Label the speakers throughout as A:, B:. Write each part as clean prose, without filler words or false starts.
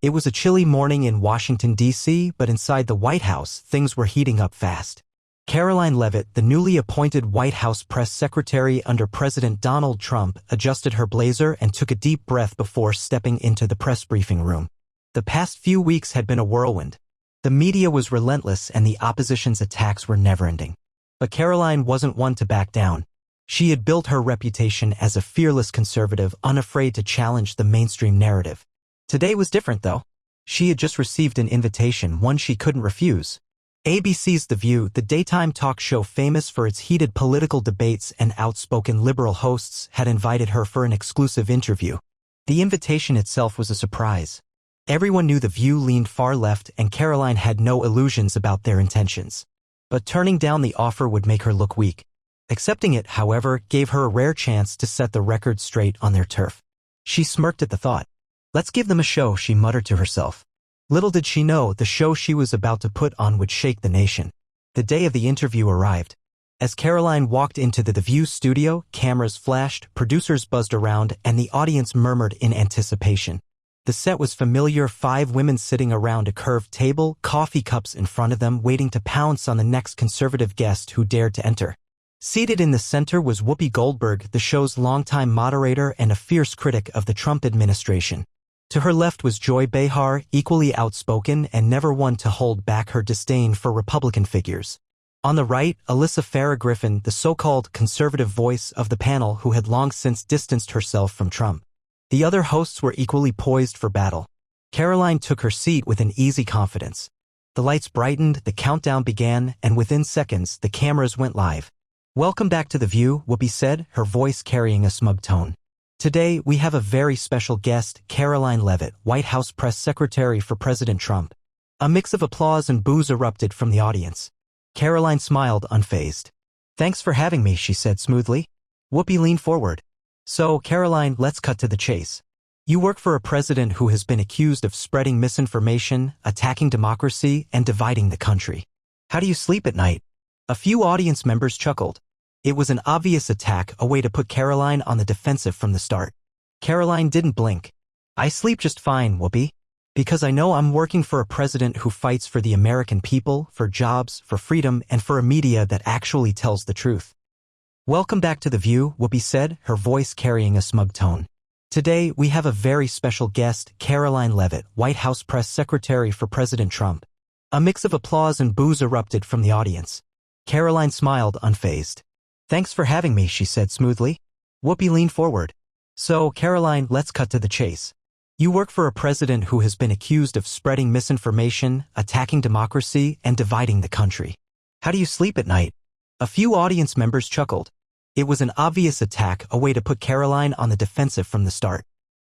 A: It was a chilly morning in Washington, D.C., but inside the White House, things were heating up fast. Karoline Leavitt, the newly appointed White House press secretary under President Donald Trump, adjusted her blazer and took a deep breath before stepping into the press briefing room. The past few weeks had been a whirlwind. The media was relentless and the opposition's attacks were never-ending. But Karoline wasn't one to back down. She had built her reputation as a fearless conservative, unafraid to challenge the mainstream narrative. Today was different, though. She had just received an invitation, one she couldn't refuse. ABC's The View, the daytime talk show famous for its heated political debates and outspoken liberal hosts, had invited her for an exclusive interview. The invitation itself was a surprise. Everyone knew The View leaned far left and Karoline had no illusions about their intentions. But turning down the offer would make her look weak. Accepting it, however, gave her a rare chance to set the record straight on their turf. She smirked at the thought. "Let's give them a show," she muttered to herself. Little did she know the show she was about to put on would shake the nation. The day of the interview arrived. As Karoline walked into the View studio, cameras flashed, producers buzzed around, and the audience murmured in anticipation. The set was familiar, 5 women sitting around a curved table, coffee cups in front of them, waiting to pounce on the next conservative guest who dared to enter. Seated in the center was Whoopi Goldberg, the show's longtime moderator and a fierce critic of the Trump administration. To her left was Joy Behar, equally outspoken and never one to hold back her disdain for Republican figures. On the right, Alyssa Farah Griffin, the so-called conservative voice of the panel who had long since distanced herself from Trump. The other hosts were equally poised for battle. Karoline took her seat with an easy confidence. The lights brightened, the countdown began, and within seconds, the cameras went live. "Welcome back to The View," Whoopi said, her voice carrying a smug tone. "Today, we have a very special guest, Karoline Leavitt, White House press secretary for President Trump." A mix of applause and boos erupted from the audience. Karoline smiled, unfazed. "Thanks for having me," she said smoothly. Whoopi leaned forward. "So, Karoline, let's cut to the chase. You work for a president who has been accused of spreading misinformation, attacking democracy, and dividing the country. How do you sleep at night?" A few audience members chuckled. It was an obvious attack, a way to put Karoline on the defensive from the start. Karoline didn't blink. "I sleep just fine, Whoopi. Because I know I'm working for a president who fights for the American people, for jobs, for freedom, and for a media that actually tells the truth." "Welcome back to The View," Whoopi said, her voice carrying a smug tone. "Today, we have a very special guest, Karoline Leavitt, White House press secretary for President Trump." A mix of applause and boos erupted from the audience. Karoline smiled, unfazed. "Thanks for having me," she said smoothly. Whoopi leaned forward. "So, Karoline, let's cut to the chase. You work for a president who has been accused of spreading misinformation, attacking democracy, and dividing the country. How do you sleep at night?" A few audience members chuckled. It was an obvious attack, a way to put Karoline on the defensive from the start.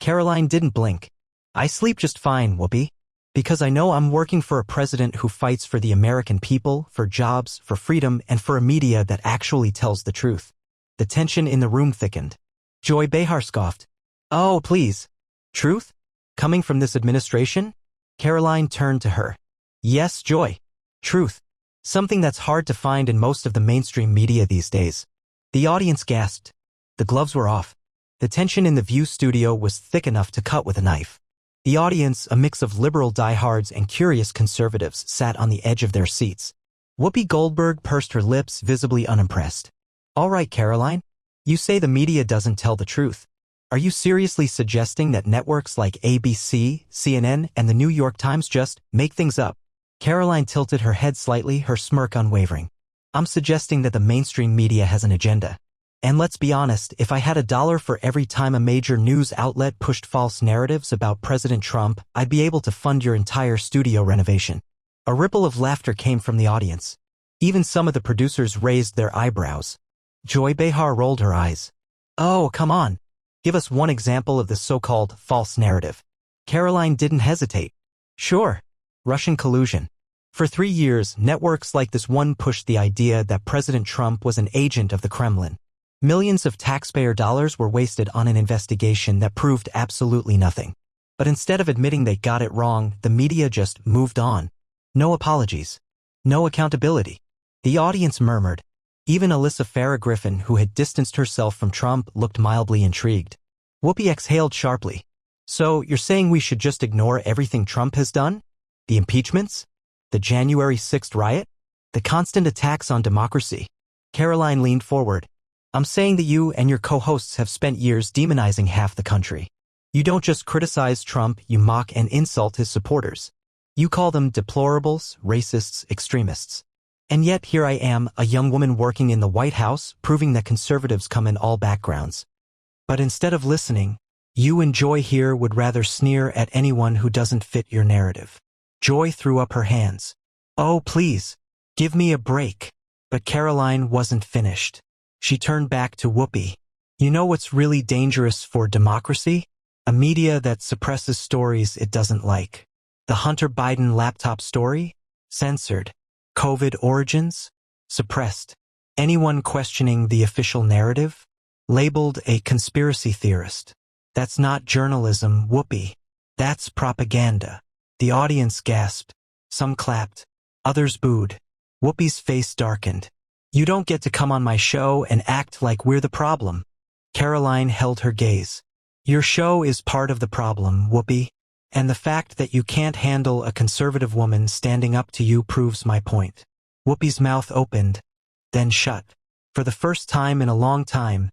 A: Karoline didn't blink. "I sleep just fine, Whoopi. Because I know I'm working for a president who fights for the American people, for jobs, for freedom, and for a media that actually tells the truth." The tension in the room thickened. Joy Behar scoffed. "Oh, please. Truth? Coming from this administration?" Karoline turned to her. "Yes, Joy. Truth. Something that's hard to find in most of the mainstream media these days." The audience gasped. The gloves were off. The tension in the View studio was thick enough to cut with a knife. The audience, a mix of liberal diehards and curious conservatives, sat on the edge of their seats. Whoopi Goldberg pursed her lips, visibly unimpressed. "All right, Karoline. You say the media doesn't tell the truth. Are you seriously suggesting that networks like ABC, CNN, and the New York Times just make things up?" Karoline tilted her head slightly, her smirk unwavering. "I'm suggesting that the mainstream media has an agenda. And let's be honest, if I had $1 for every time a major news outlet pushed false narratives about President Trump, I'd be able to fund your entire studio renovation." A ripple of laughter came from the audience. Even some of the producers raised their eyebrows. Joy Behar rolled her eyes. "Oh, come on. Give us one example of the so-called false narrative." Karoline didn't hesitate. "Sure. Russian collusion. For 3 years, networks like this one pushed the idea that President Trump was an agent of the Kremlin. Millions of taxpayer dollars were wasted on an investigation that proved absolutely nothing. But instead of admitting they got it wrong, the media just moved on. No apologies. No accountability. The audience murmured. Even Alyssa Farah Griffin, who had distanced herself from Trump, looked mildly intrigued. Whoopi exhaled sharply. So you're saying we should just ignore everything Trump has done? The impeachments? The January 6th riot? The constant attacks on democracy? Karoline leaned forward. I'm saying that you and your co-hosts have spent years demonizing half the country. You don't just criticize Trump, you mock and insult his supporters. You call them deplorables, racists, extremists. And yet here I am, a young woman working in the White House, proving that conservatives come in all backgrounds. But instead of listening, you and Joy here would rather sneer at anyone who doesn't fit your narrative. Joy threw up her hands. Oh, please, give me a break. But Karoline wasn't finished. She turned back to Whoopi. You know what's really dangerous for democracy? A media that suppresses stories it doesn't like. The Hunter Biden laptop story? Censored. COVID origins? Suppressed. Anyone questioning the official narrative? Labeled a conspiracy theorist. That's not journalism, Whoopi. That's propaganda. The audience gasped. Some clapped. Others booed. Whoopi's face darkened. You don't get to come on my show and act like we're the problem. Karoline held her gaze. Your show is part of the problem, Whoopi. And the fact that you can't handle a conservative woman standing up to you proves my point. Whoopi's mouth opened, then shut. For the first time in a long time,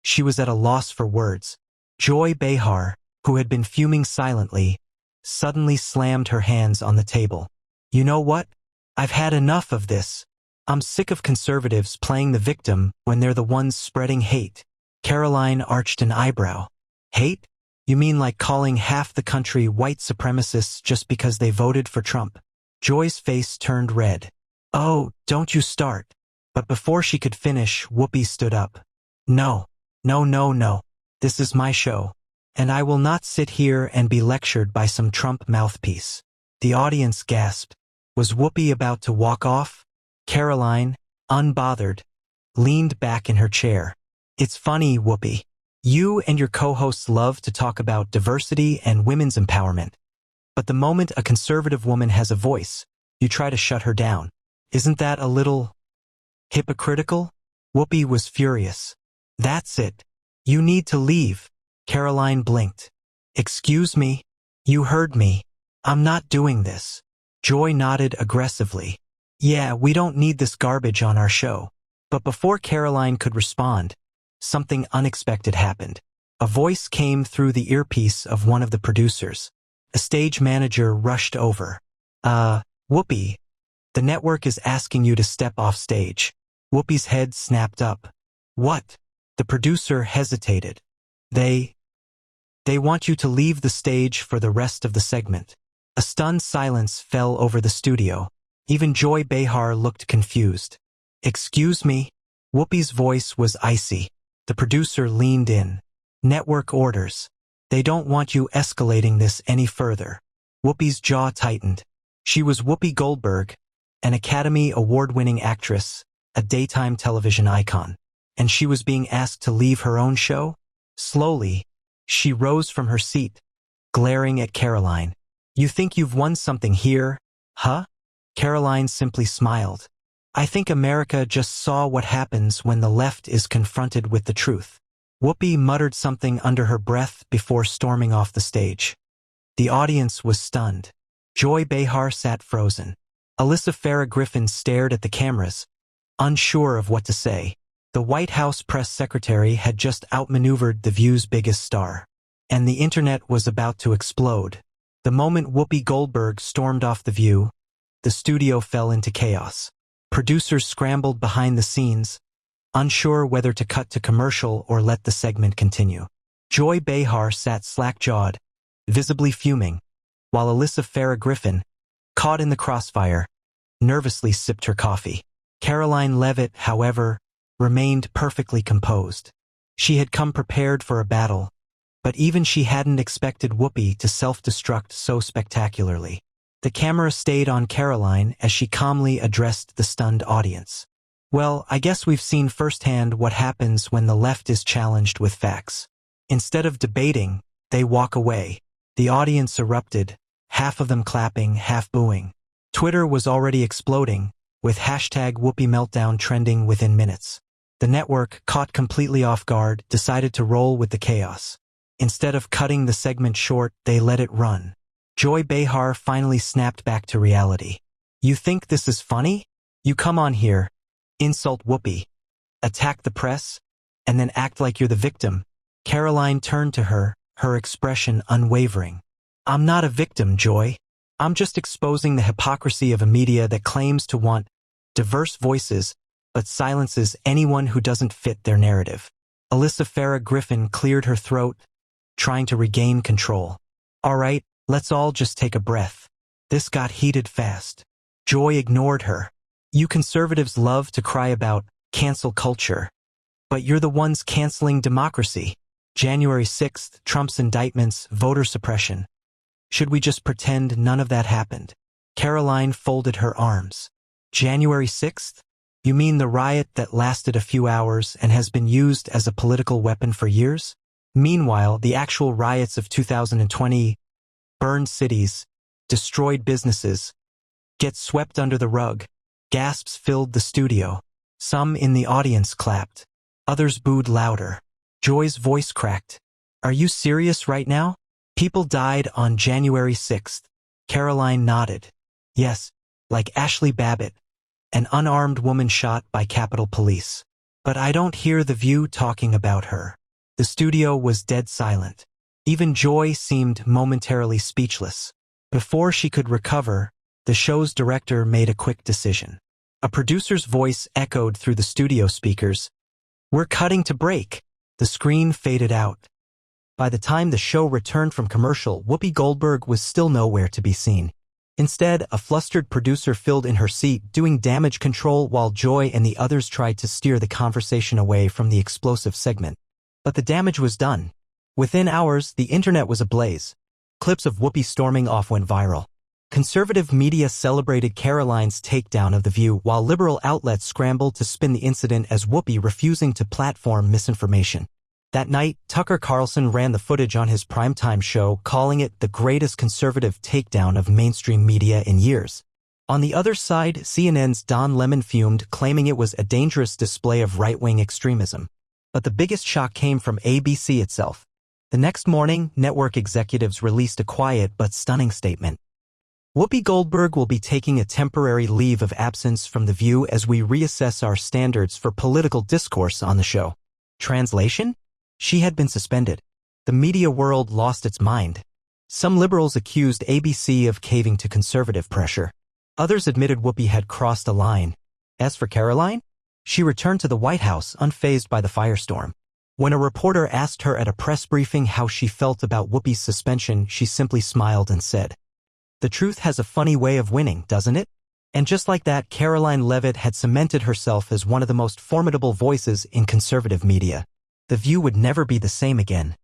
A: she was at a loss for words. Joy Behar, who had been fuming silently, suddenly slammed her hands on the table. You know what? I've had enough of this. I'm sick of conservatives playing the victim when they're the ones spreading hate. Karoline arched an eyebrow. Hate? You mean like calling half the country white supremacists just because they voted for Trump? Joy's face turned red. Oh, don't you start. But before she could finish, Whoopi stood up. No. This is my show. And I will not sit here and be lectured by some Trump mouthpiece. The audience gasped. Was Whoopi about to walk off? Karoline, unbothered, leaned back in her chair. It's funny, Whoopi. You and your co-hosts love to talk about diversity and women's empowerment. But the moment a conservative woman has a voice, you try to shut her down. Isn't that a little hypocritical? Whoopi was furious. That's it. You need to leave. Karoline blinked. Excuse me? You heard me. I'm not doing this. Joy nodded aggressively. Yeah, we don't need this garbage on our show. But before Karoline could respond, something unexpected happened. A voice came through the earpiece of one of the producers. A stage manager rushed over. Whoopi, the network is asking you to step off stage. Whoopi's head snapped up. What? The producer hesitated. They want you to leave the stage for the rest of the segment. A stunned silence fell over the studio. Even Joy Behar looked confused. Excuse me? Whoopi's voice was icy. The producer leaned in. Network orders. They don't want you escalating this any further. Whoopi's jaw tightened. She was Whoopi Goldberg, an Academy Award-winning actress, a daytime television icon. And she was being asked to leave her own show? Slowly, she rose from her seat, glaring at Karoline. You think you've won something here, huh? Karoline simply smiled. I think America just saw what happens when the left is confronted with the truth. Whoopi muttered something under her breath before storming off the stage. The audience was stunned. Joy Behar sat frozen. Alyssa Farah Griffin stared at the cameras, unsure of what to say. The White House press secretary had just outmaneuvered The View's biggest star. And the internet was about to explode. The moment Whoopi Goldberg stormed off The View, the studio fell into chaos. Producers scrambled behind the scenes, unsure whether to cut to commercial or let the segment continue. Joy Behar sat slack-jawed, visibly fuming, while Alyssa Farah Griffin, caught in the crossfire, nervously sipped her coffee. Karoline Leavitt, however, remained perfectly composed. She had come prepared for a battle, but even she hadn't expected Whoopi to self-destruct so spectacularly. The camera stayed on Karoline as she calmly addressed the stunned audience. Well, I guess we've seen firsthand what happens when the left is challenged with facts. Instead of debating, they walk away. The audience erupted, half of them clapping, half booing. Twitter was already exploding, with hashtag Whoopi Meltdown trending within minutes. The network, caught completely off guard, decided to roll with the chaos. Instead of cutting the segment short, they let it run. Joy Behar finally snapped back to reality. You think this is funny? You come on here, insult Whoopi, attack the press, and then act like you're the victim. Karoline turned to her, her expression unwavering. I'm not a victim, Joy. I'm just exposing the hypocrisy of a media that claims to want diverse voices, but silences anyone who doesn't fit their narrative. Alyssa Farah Griffin cleared her throat, trying to regain control. All right, let's all just take a breath. This got heated fast. Joy ignored her. You conservatives love to cry about cancel culture, but you're the ones canceling democracy. January 6th, Trump's indictments, voter suppression. Should we just pretend none of that happened? Karoline folded her arms. January 6th? You mean the riot that lasted a few hours and has been used as a political weapon for years? Meanwhile, the actual riots of 2020 burned cities, destroyed businesses, get swept under the rug. Gasps filled the studio. Some in the audience clapped. Others booed louder. Joy's voice cracked. Are you serious right now? People died on January 6th. Karoline nodded. Yes, like Ashley Babbitt, an unarmed woman shot by Capitol Police. But I don't hear The View talking about her. The studio was dead silent. Even Joy seemed momentarily speechless. Before she could recover, the show's director made a quick decision. A producer's voice echoed through the studio speakers. We're cutting to break. The screen faded out. By the time the show returned from commercial, Whoopi Goldberg was still nowhere to be seen. Instead, a flustered producer filled in her seat, doing damage control while Joy and the others tried to steer the conversation away from the explosive segment. But the damage was done. Within hours, the internet was ablaze. Clips of Whoopi storming off went viral. Conservative media celebrated Karoline's takedown of The View, while liberal outlets scrambled to spin the incident as Whoopi refusing to platform misinformation. That night, Tucker Carlson ran the footage on his primetime show, calling it the greatest conservative takedown of mainstream media in years. On the other side, CNN's Don Lemon fumed, claiming it was a dangerous display of right-wing extremism. But the biggest shock came from ABC itself. The next morning, network executives released a quiet but stunning statement. Whoopi Goldberg will be taking a temporary leave of absence from The View as we reassess our standards for political discourse on the show. Translation? She had been suspended. The media world lost its mind. Some liberals accused ABC of caving to conservative pressure. Others admitted Whoopi had crossed a line. As for Karoline, she returned to the White House unfazed by the firestorm. When a reporter asked her at a press briefing how she felt about Whoopi's suspension, she simply smiled and said, "The truth has a funny way of winning, doesn't it?" And just like that, Karoline Leavitt had cemented herself as one of the most formidable voices in conservative media. The View would never be the same again.